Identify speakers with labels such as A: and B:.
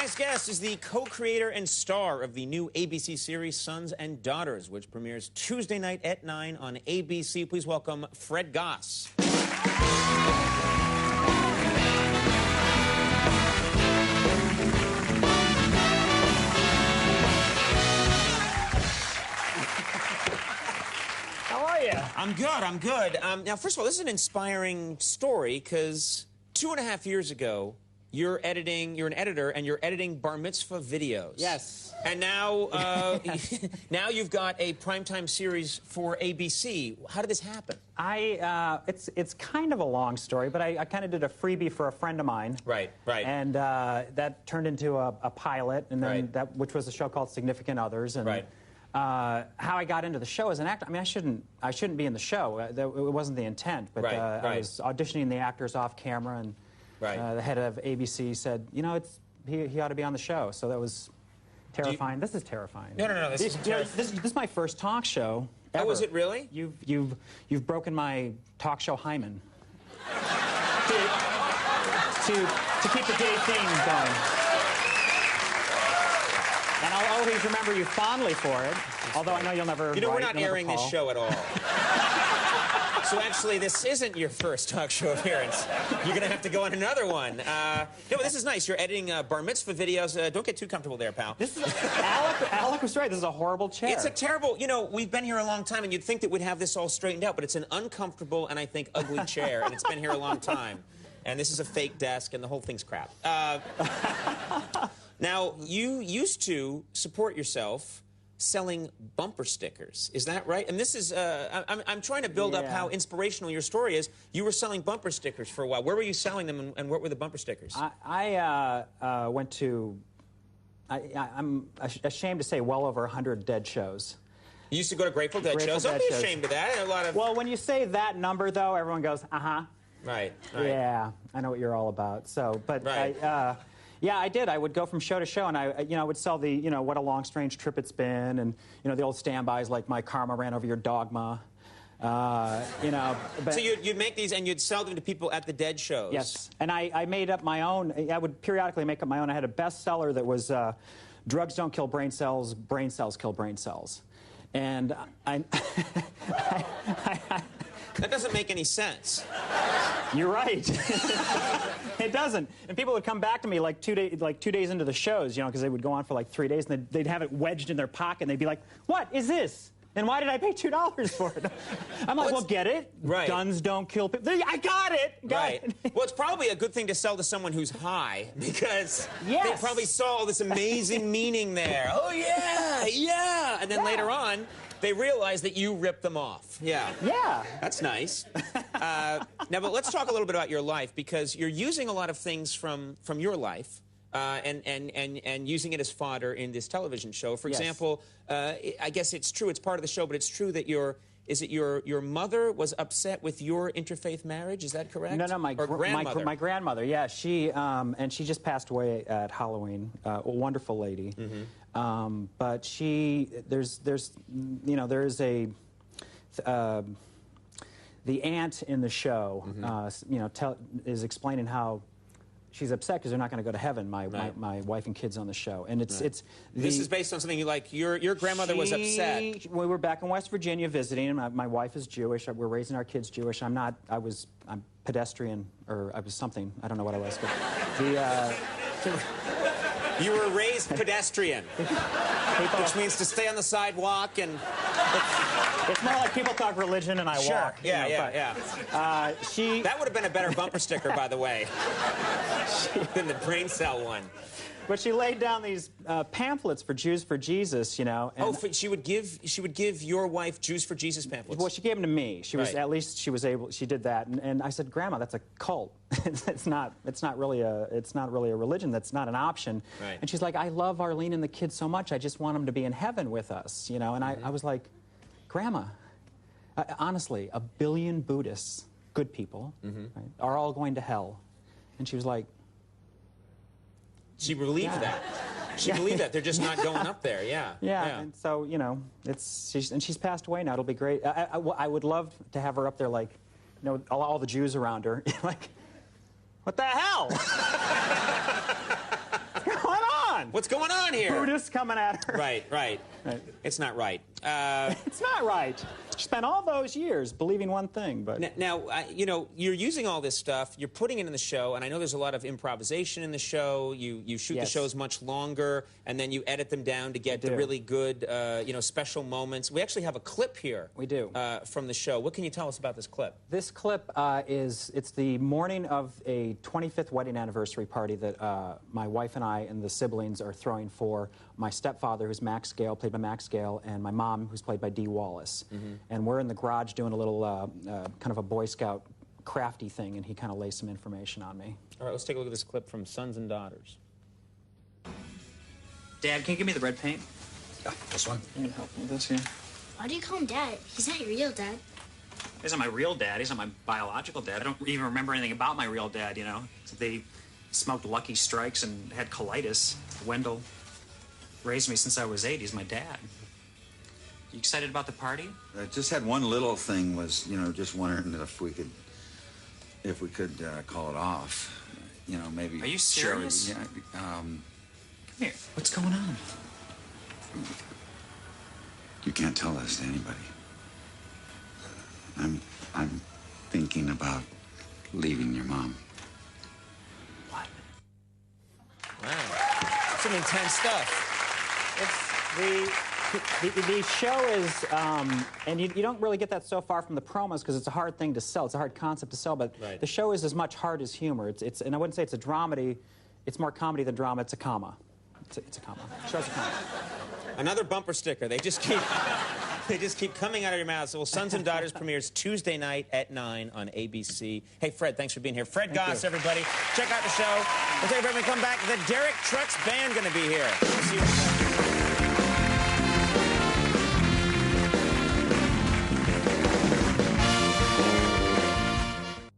A: next guest is the co-creator and star of the new ABC series Sons and Daughters, which premieres Tuesday night at 9 on ABC. Please welcome Fred Goss.
B: How are you?
A: I'm good, I'm good. Now, first of all, this is an inspiring story because 2.5 years ago, you're an editor, and you're editing bar mitzvah videos.
B: Yes.
A: And now, now you've got a primetime series for ABC. How did this happen?
B: It's kind of a long story, but I kind of did a freebie for a friend of mine.
A: Right, right.
B: And that turned into a pilot, and then
A: right.
B: which was a show called Significant Others. And,
A: right.
B: How I got into the show as an actor, I mean, I shouldn't be in the show. It wasn't the intent, but
A: right, right.
B: I was auditioning the actors off camera, and
A: right.
B: The head of ABC said, you know, he ought to be on the show. So that was terrifying. This is terrifying.
A: No. This
B: is my first talk show ever.
A: Oh, is it really?
B: You've broken my talk show hymen. to keep the gay theme going. And I'll always remember you fondly for it, although I know you'll never.
A: You know, we're not airing this show at all. So actually, this isn't your first talk show appearance. You're going to have to go on another one. No, but this is nice. You're editing bar mitzvah videos. Don't get too comfortable there, pal.
B: This is Alec was right. This is a horrible chair.
A: It's a terrible. You know, we've been here a long time, and you'd think that we'd have this all straightened out, but it's an uncomfortable and I think ugly chair, and it's been here a long time. And this is a fake desk, and the whole thing's crap. Now, you used to support yourself selling bumper stickers. Is that right? And this is, I'm trying to build up how inspirational your story is. You were selling bumper stickers for a while. Where were you selling them, and what were the bumper stickers?
B: I went to, I'm ashamed to say, well over 100 Dead shows.
A: You used to go to Grateful Dead shows? Don't be ashamed of that. A lot of...
B: Well, when you say that number, though, everyone goes, uh-huh.
A: Right.
B: Yeah, I know what you're all about. So, but
A: right.
B: yeah, I did. I would go from show to show, and I would sell the, what a long, strange trip it's been, and, the old standbys like my karma ran over your dogma, But,
A: so you'd make these, and you'd sell them to people at the Dead shows?
B: Yes, and I made up my own. I would periodically make up my own. I had a bestseller that was drugs don't kill brain cells kill brain cells. And
A: that doesn't make any sense.
B: You're right. It doesn't. And people would come back to me like 2 days into the shows, because they would go on for like 3 days, and they'd have it wedged in their pocket, and they'd be like, "What is this? And why did I pay $2 for it?" I'm like, well, get it?
A: Right.
B: Guns don't kill people. I got it.
A: Right. Well, it's probably a good thing to sell to someone who's high, because they probably saw all this amazing meaning there. Oh, yeah. And then later on, they realize that you ripped them off. Yeah.
B: Yeah.
A: That's nice. Now, but let's talk a little bit about your life, because you're using a lot of things from your life. And using it as fodder in this television show. For example, I guess it's true, it's part of the show, but it's true that your mother was upset with your interfaith marriage, is that correct?
B: No, my
A: grandmother.
B: My grandmother, yeah. She just passed away at Halloween, a wonderful lady. Mm-hmm. But there's the aunt in the show, mm-hmm. Is explaining how she's upset because they're not going to go to heaven. My wife and kids on the show, and this
A: is based on something you like. Your grandmother was upset.
B: We were back in West Virginia visiting. My wife is Jewish. We're raising our kids Jewish. I'm pedestrian, or I was something. I don't know what I was. But
A: you were raised pedestrian, which means to stay on the sidewalk and.
B: It's more like people talk religion and I walk.
A: Yeah. That would have been a better bumper sticker, by the way, than the brain cell one.
B: But she laid down these pamphlets for Jews for Jesus, And
A: she would give your wife Jews for Jesus pamphlets.
B: Well, she gave them to me. She was at least she was able. She did that, and I said, "Grandma, that's a cult. It's not really a religion. That's not an option."
A: Right.
B: And she's like, "I love Arlene and the kids so much. I just want them to be in heaven with us, And I was like, "Grandma, honestly, 1 billion Buddhists, good people, right, are all going to hell," and she was like.
A: She believed that. She believed that. They're just not going up there,
B: Yeah, and so, she's passed away now. It'll be great. I would love to have her up there, like, all the Jews around her. Like, what the hell? What's going
A: What's going on here?
B: Buddhists coming at her.
A: Right. It's not right.
B: It's not right. She spent all those years believing one thing, but...
A: Now, you know, you're using all this stuff, you're putting it in the show, and I know there's a lot of improvisation in the show. You shoot the shows much longer, and then you edit them down to get the really good, you know, special moments. We actually have a clip here.
B: We do.
A: From the show. What can you tell us about this clip?
B: This clip it's the morning of a 25th wedding anniversary party that my wife and I and the siblings are throwing for my stepfather, who's Max Gale, played by Max Gale, and my mom, who's played by Dee Wallace. And we're in the garage doing a little kind of a Boy Scout crafty thing, and he kind of lays some information on me.
A: All right, let's take a look at this clip from Sons and Daughters.
B: Dad, can you give me the red paint?
C: Yeah, this one.
B: You can help me with this, yeah.
D: Why do you call him Dad? He's not your real dad.
E: He's not my real dad. He's not my biological dad. I don't even remember anything about my real dad, you know. They smoked Lucky Strikes and had colitis. Wendell raised me since I was 8. He's my dad. You excited about the party?
C: I just had one little thing, was, you know, just wondering if we could call it off. You know, maybe...
E: Are you serious?
C: Yeah,
E: Come here. What's going on?
C: You can't tell this to anybody. I'm thinking about leaving your mom.
E: What?
A: Wow. Some intense stuff.
B: The show is, and you don't really get that so far from the promos because it's a hard thing to sell. It's a hard concept to sell, but the show is as much heart as humor. It's and I wouldn't say it's a dramedy. It's more comedy than drama. It's a comma. It's a comma. The show's a comma.
A: Another bumper sticker. They just keep coming out of your mouth. So, well, Sons and Daughters premieres Tuesday night at 9 on ABC. Hey, Fred, thanks for being here. Fred Goss, everybody. Check out the show. We'll take a break when we come back. The Derek Trucks Band going to be here. See you in a second.